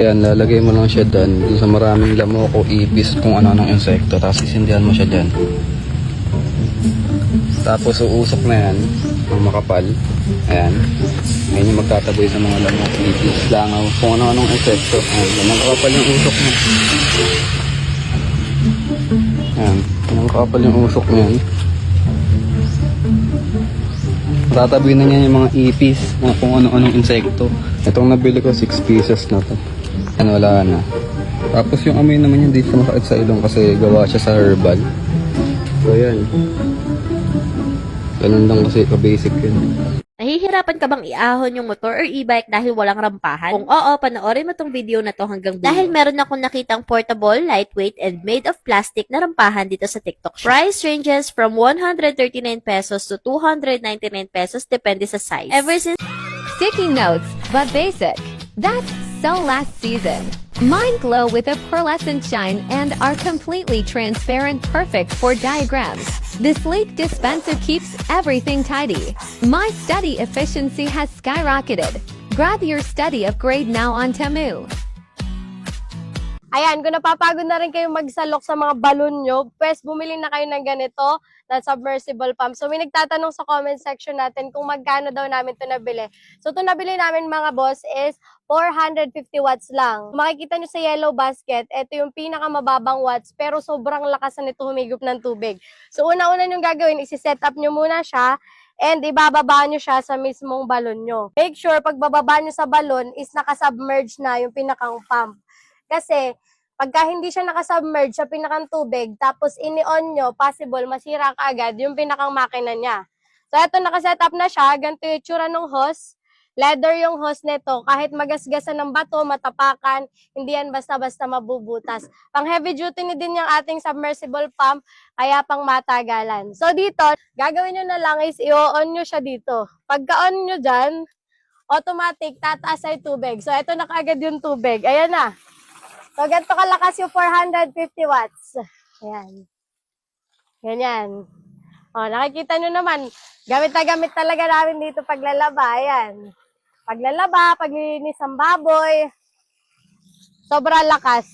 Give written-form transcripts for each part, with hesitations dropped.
Ayan, lalagay mo lang siya dun sa maraming lamoko, ipis, kung ano-anong insekto. Tapos isindihan mo siya dyan. Tapos uusok na yan ng makapal. Ayan. Ayan yung magtataboy sa mga lamok, ipis, langaw, kung ano-anong insekto. Ayan, makakapal yung usok mo. Ayan, makakapal yung usok mo yan. Tataboy na niya yung mga ipis, kung ano-anong insekto. Itong nabili ko 6 pieces na to. Ayan, wala na. Tapos yung amoy naman yung dito masakit sa ilong kasi gawa siya sa herbal. So yan. Ganun lang kasi ka-basic yun. Nahihirapan ka bang iahon yung motor or e-bike dahil walang rampahan? Kung oo, panoorin mo tong video na to hanggang dulo. Dahil meron akong nakitang portable, lightweight, and made of plastic na rampahan dito sa TikTok shop. Price ranges from 139 pesos to 299 pesos depende sa size. Ever since Sticky notes, but basic. That's so last season. Mine glow with a pearlescent shine and are completely transparent, perfect for diagrams. The sleek dispenser keeps everything tidy. My study efficiency has skyrocketed. Grab your study upgrade now on Temu. Ayan, kung napapagod na rin kayo magsalok sa mga balon nyo, pues bumili na kayo ng ganito na submersible pump. So may nagtatanong sa comment section natin kung magkano daw namin ito nabili. So ito nabili namin mga boss is 450 watts lang. Makikita nyo sa yellow basket, ito yung pinakamababang watts pero sobrang lakas na nito humigop ng tubig. So una-una nyo gagawin, isi-set up nyo muna siya and ibababa nyo siya sa mismong balon nyo. Make sure pag bababa nyo sa balon is nakasubmerge na yung pinakang pump. Kasi, pagka hindi siya nakasubmerge sa pinakang tubig, tapos ini-on nyo, possible masira ka agad yung pinakang makina niya. So, ito nakaset up na siya. Ganito yung tsura ng hose. Leather yung hose nito. Kahit magasgasan ng bato, matapakan, hindi yan basta-basta mabubutas. Pang heavy duty ni din yung ating submersible pump, kaya pang matagalan. So, dito, gagawin nyo na lang is i-on nyo siya dito. Pagka-on nyo dyan, automatic, tataas ay tubig. So, ito na kaagad yung tubig. Ayan na. So, ganito kalakas yung 450 watts. Ayan. Ganyan. O, nakikita nyo naman, gamit na gamit talaga namin dito paglalaba. Ayan. Paglalaba, paglilinis ng baboy. Sobrang lakas.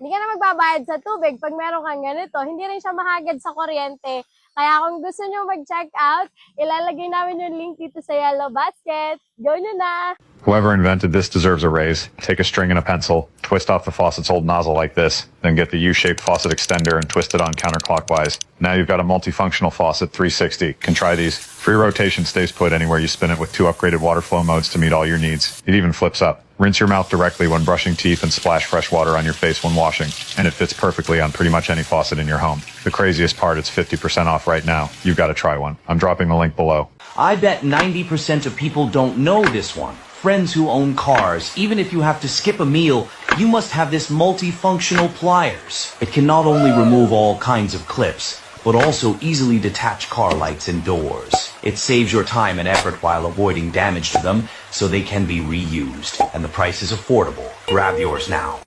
Hindi ka na magbabayad sa tubig pag meron kang ganito. Hindi rin siya mahagad sa kuryente. Kaya kung gusto nyo mag-check out, ilalagay namin yung link dito sa yellow basket. Go nyo na! Whoever invented this deserves a raise. Take a string and a pencil, twist off the faucet's old nozzle like this, then get the U-shaped faucet extender and twist it on counterclockwise. Now you've got a multifunctional faucet 360. Can try these. Free rotation stays put anywhere you spin it with 2 upgraded water flow modes to meet all your needs. It even flips up. Rinse your mouth directly when brushing teeth and splash fresh water on your face when washing. And it fits perfectly on pretty much any faucet in your home. The craziest part, it's 50% off right now. You've got to try one. I'm dropping the link below. I bet 90% of people don't know this one. Friends who own cars, even if you have to skip a meal, you must have this multifunctional pliers. It can not only remove all kinds of clips, but also easily detach car lights and doors. It saves your time and effort while avoiding damage to them, so they can be reused. And the price is affordable. Grab yours now.